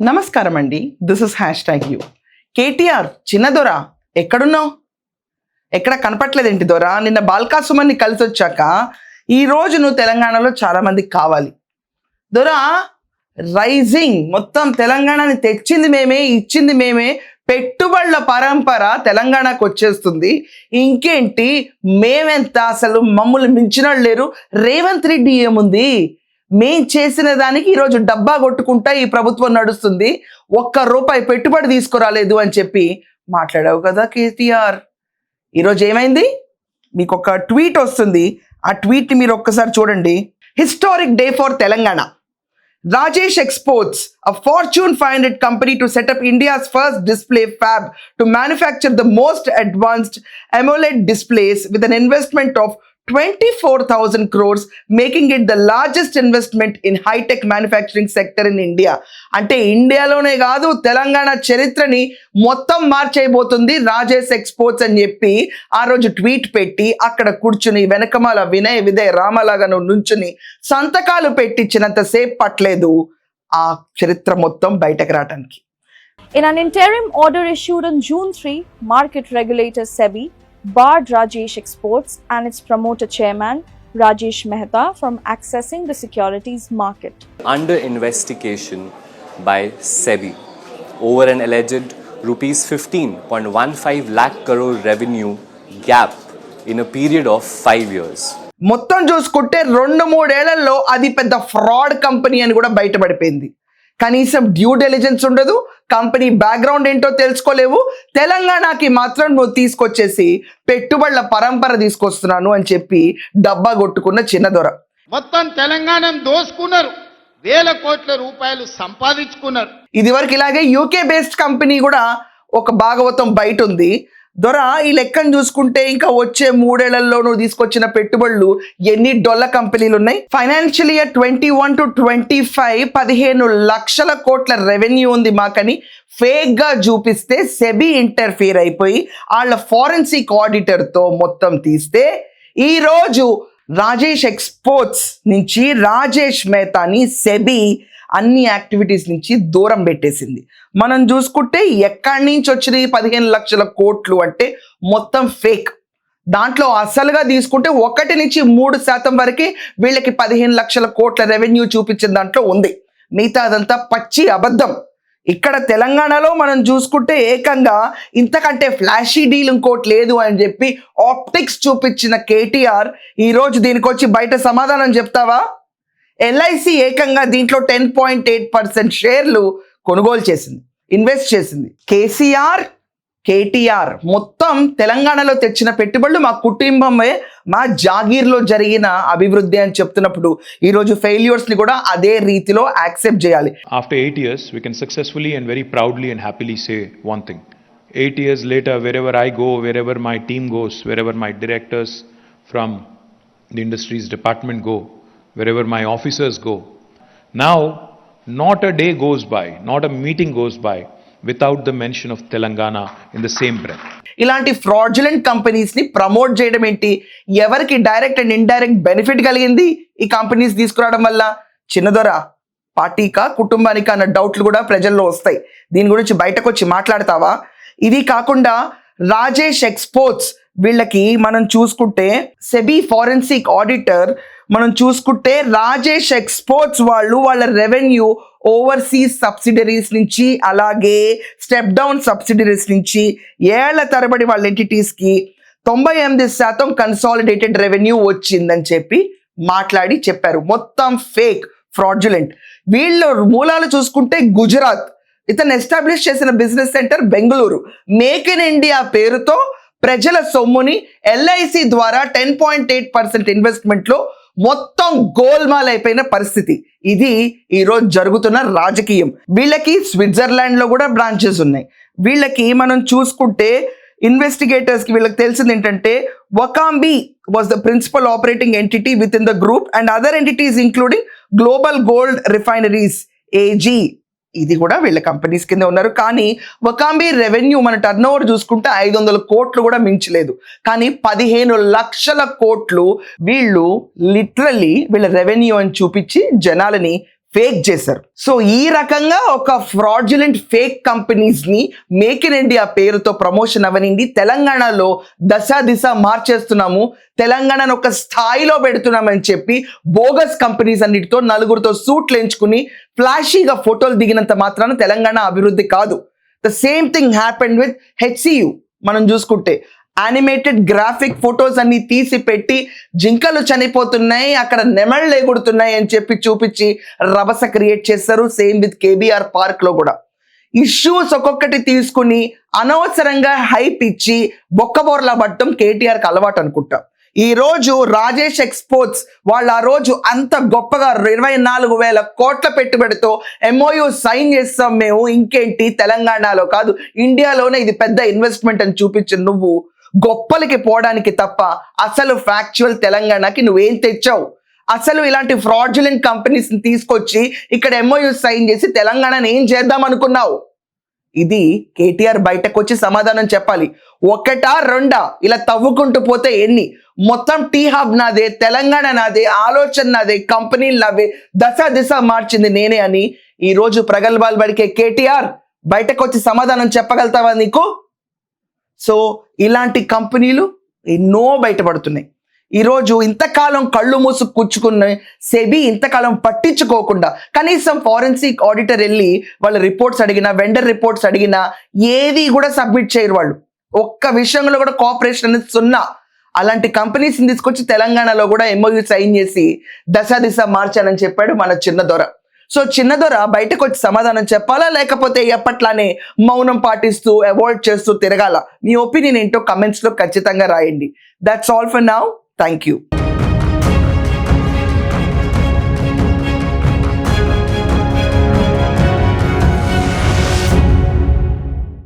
నమస్కారం అండి. This is #you. KTR చిన్నదొర ఎక్కడున్నావు? ఎక్కడ కనపట్లేదేంటి దొర? నిన్న బాల్కా సుమన్ని కలిసి వచ్చాక ఈ రోజు నువ్వు తెలంగాణలో చాలా మందికి కావాలి దొర. రైజింగ్ మొత్తం తెలంగాణని తెచ్చింది మేమే, ఇచ్చింది మేమే, పెట్టుబడుల పరంపర తెలంగాణకు వచ్చేస్తుంది. ఇంకేంటి మేమెంత, అసలు మమ్మల్ని మించిన లేరు. రేవంత్ రెడ్డి ఏముంది, మేం చేసిన దానికి ఈరోజు డబ్బా కొట్టుకుంటా ఈ ప్రభుత్వం నడుస్తుంది, ₹1 పెట్టుబడి తీసుకురాలేదు అని చెప్పి మాట్లాడావు కదా కేటీఆర్. ఈరోజు ఏమైంది? మీకు ఒక ట్వీట్ వస్తుంది, ఆ ట్వీట్ని మీరు ఒక్కసారి చూడండి. Historic day for Telangana. Rajesh Exports, a Fortune 500 company to set up India's first display fab to manufacture the most advanced AMOLED displays with an investment of 24,000 crores, making it the largest investment in high-tech manufacturing sector in India. అంటే ఇండియాలోనే కాదు తెలంగాణ చరిత్రని మొత్తం మార్చేయబోతుంది Rajesh exports అని చెప్పి ఆ రోజు tweet పెట్టి అక్కడ కూర్చుని వెనకమాల వినయ విదయ రామలాగా నుంచుని సంతకాలు పెట్టించినంత సేపు పట్టలేదు ఆ చరిత్ర మొత్తం బయటకు రావడానికి. In an interim order issued on June 3, market regulator SEBI barred Rajesh Exports and its promoter chairman Rajesh Mehta from accessing the securities market. Under investigation by SEBI over an alleged rupees 15.15 lakh crore revenue gap in a period of 5 years. మొత్తం చూసుకుంటే 2-3 ఏళ్లలో అది పెద్ద fraud company అని కూడా బయటపడిపోయింది. కనీసం due diligence ఉండదు, company background ఏంటో తెలుసుకోలేవు. తెలంగాణకి మాత్రం నువ్వు తీసుకొచ్చేసి పెట్టుబడుల పరంపర తీసుకొస్తున్నాను అని చెప్పి డబ్బా కొట్టుకున్న చిన్నదొర. మొత్తం తెలంగాణను దోసుకున్నారు, వేల కోట్ల రూపాయలు సంపాదించుకున్నారు. ఇది వరకు ఇలాగే యూకే బేస్డ్ కంపెనీ కూడా ఒక భాగవతం బయట ఉంది. దొర, ఈ లెక్కను చూసుకుంటే ఇంకా వచ్చే 3 ఏళ్లలో నువ్వు తీసుకొచ్చిన పెట్టుబడులు ఎన్ని డొల్ల కంపెనీలు ఉన్నాయి? ఫైనాన్షియల్ ఇయర్ 21 to 25 15 లక్షల కోట్ల రెవెన్యూ ఉంది మాకని ఫేక్ గా చూపిస్తే సెబీ ఇంటర్ఫియర్ అయిపోయి వాళ్ళ ఫారెన్సిక్ ఆడిటర్తో మొత్తం తీస్తే ఈ రోజు రాజేష్ ఎక్స్పోర్ట్స్ నుంచి రాజేష్ మెహతాని సెబీ అన్ని యాక్టివిటీస్ నుంచి దూరం పెట్టేసింది. మనం చూసుకుంటే ఎక్కడి నుంచి వచ్చినాయి 15 లక్షల కోట్లు అంటే మొత్తం ఫేక్. దాంట్లో అసలుగా తీసుకుంటే 1 నుంచి 3% వరకే వీళ్ళకి 15 లక్షల కోట్ల రెవెన్యూ చూపించిన దాంట్లో ఉంది. మిగతా అదంతా పచ్చి అబద్ధం. ఇక్కడ తెలంగాణలో మనం చూసుకుంటే ఏకంగా ఇంతకంటే ఫ్లాషీ డీల్ ఇంకోటి లేదు అని చెప్పి ఆప్టిక్స్ చూపించిన కేటీఆర్ ఈరోజు దీనికి వచ్చి బయట సమాధానం చెప్తావా? ఎల్ఐసి ఏకంగా దీంట్లో 10.8% షేర్లు కొనుగోలు చేసింది, ఇన్వెస్ట్ చేసింది. కేటీఆర్ మొత్తం తెలంగాణలో తెచ్చిన పెట్టుబడులు మా కుటుంబమే, మా జాగీర్లో జరిగిన అభివృద్ధి అని చెప్తున్నప్పుడు ఈరోజు ఫెయిల్యూర్స్ని కూడా అదే రీతిలో యాక్సెప్ట్ చేయాలి. After 8 years, we can successfully and very proudly and happily say one thing. 8 years later, wherever I go, wherever my team goes, wherever my directors from the industries department go, wherever my officers go, now not a day goes by, not a meeting goes by without the mention of Telangana in the same breath. ఇలాంటి fraudulent companies ని promote చేయడం ఏంటి? ఎవరికి direct and indirect benefit కలిగింది ఈ companies తీసుకురావడం వల్ల? చిన్నదొర, పార్టీకా కుటుంబానికా అన్న డౌట్లు కూడా ప్రజల్లో వస్తాయి. దీని గురించి బయటకు వచ్చి మాట్లాడతావా? ఇది కాకుండా రాజేష్ ఎక్స్పోర్ట్స్ వీళ్ళకి మనం చూసుకుంటే సెబీ ఫారెన్సిక్ ఆడిటర్ మనం చూసుకుంటే రాజేష్ ఎక్స్పోర్ట్స్ వాళ్ళ రెవెన్యూ ఓవర్సీస్ సబ్సిడరీస్ నుంచి అలాగే స్టెప్ డౌన్ సబ్సిడరీస్ నుంచి ఏళ్ల తరబడి వాళ్ళ ఎంటిటీస్కి 98% కన్సాలిడేటెడ్ రెవెన్యూ వచ్చిందని చెప్పి మాట్లాడి చెప్పారు. మొత్తం ఫేక్, ఫ్రాడ్యులెంట్. వీళ్ళ మూలాలు చూసుకుంటే గుజరాత్, ఇతను ఎస్టాబ్లిష్ చేసిన business centre Bengaluru. Make in India పేరుతో ప్రజల సొమ్ముని ఎల్ఐసి ద్వారా 10.8% ఇన్వెస్ట్మెంట్లో మొత్తం గోల్మాల్ అయిపోయిన పరిస్థితి. ఇది ఈరోజు జరుగుతున్న రాజకీయం. వీళ్ళకి స్విట్జర్లాండ్లో కూడా బ్రాంచెస్ ఉన్నాయి. వీళ్ళకి మనం చూసుకుంటే ఇన్వెస్టిగేటర్స్కి వీళ్ళకి తెలిసింది ఏంటంటే Vakambi was the principal operating entity within the group and other entities including global gold refineries AG, ఇది కూడా వీళ్ళ కంపెనీస్ కింద ఉన్నారు. కానీ వకాంబీ రెవెన్యూ మన టర్న్ ఓవర్ చూసుకుంటే 500 కోట్లు కూడా మించలేదు. కానీ 15 లక్షల కోట్లు వీళ్ళు లిటరల్లీ వీళ్ళ రెవెన్యూ అని చూపించి జనాలని ఫేక్ చేశారు. సో ఈ రకంగా ఒక ఫ్రాడ్యులెంట్ ఫేక్ కంపెనీస్ ని మేక్ ఇన్ ఇండియా పేరుతో ప్రమోషన్ అవనిండి తెలంగాణలో దిశ మార్చేస్తున్నాము, తెలంగాణను ఒక స్థాయిలో పెడుతున్నామని చెప్పి బోగస్ కంపెనీస్ అన్నిటితో నలుగురితో సూట్లు ఎంచుకుని ఫ్లాషీగా ఫోటోలు దిగినంత మాత్రాన తెలంగాణ అభివృద్ధి కాదు. The same thing happened with HCU. మనం చూసుకుంటే యానిమేటెడ్ గ్రాఫిక్ ఫొటోస్ అన్ని తీసి పెట్టి జింకలు చనిపోతున్నాయి, అక్కడ నెమళ్ళు ఎగుడుతున్నాయి అని చెప్పి చూపించి రభస క్రియేట్ చేస్తారు. సేమ్ విత్ KBR పార్క్ లో కూడా ఇష్యూస్ ఒక్కొక్కటి తీసుకుని అనవసరంగా హైప్ ఇచ్చి బొక్కబోర్లా పట్టడం KTRకి అలవాటు అనుకుంటా. ఈ రోజు రాజేష్ ఎక్స్పోర్ట్స్ వాళ్ళు ఆ రోజు అంత గొప్పగా 24,000 కోట్ల పెట్టుబడితో MOU సైన్ చేస్తాం మేము, ఇంకేంటి తెలంగాణలో కాదు ఇండియాలోనే ఇది పెద్ద ఇన్వెస్ట్మెంట్ అని చూపించిన నువ్వు గొప్పలకి పోవడానికి తప్ప అసలు ఫ్యాక్చువల్ తెలంగాణకి నువ్వేం తెచ్చావు? అసలు ఇలాంటి ఫ్రాడ్యులెంట్ కంపెనీస్ ని తీసుకొచ్చి ఇక్కడ MOU సైన్ చేసి తెలంగాణని ఏం చేద్దాం అనుకున్నావు? ఇది KTR బయటకు వచ్చి సమాధానం చెప్పాలి. ఒకటా రెండా ఇలా తవ్వుకుంటూ పోతే ఎన్ని? మొత్తం టీ హబ్ నాదే, తెలంగాణ నాదే, ఆలోచన నాదే, కంపెనీలు నావే, దిశ మార్చింది నేనే అని ఈ రోజు ప్రగల్భాలు పడికే KTR బయటకు వచ్చి సమాధానం చెప్పగలుగుతావా నీకు? సో ఇలాంటి కంపెనీలు ఎన్నో బయటపడుతున్నాయి. ఈరోజు ఇంతకాలం కళ్ళు మూసు కూర్చుకున్న సెబీ ఇంతకాలం పట్టించుకోకుండా కనీసం ఫారెన్సిక్ ఆడిటర్ వెళ్ళి వాళ్ళ రిపోర్ట్స్ అడిగినా, వెండర్ రిపోర్ట్స్ అడిగినా ఏవి కూడా సబ్మిట్ చేయరు వాళ్ళు. ఒక్క విషయంలో కూడా కోఆపరేషన్ అనేది సున్నా. అలాంటి కంపెనీస్ని తీసుకొచ్చి తెలంగాణలో కూడా MOU సైన్ చేసి దిశ మార్చానని చెప్పాడు మన చిన్నదొర. సో చిన్నదొర బయటకు వచ్చి సమాధానం చెప్పాలా, లేకపోతే ఎప్పట్లానే మౌనం పాటిస్తూ అవాయిడ్ చేస్తూ తిరగాల? మీ ఒపీనియన్ ఏంటో కమెంట్స్లో ఖచ్చితంగా రాయండి. That's all for now. Thank you.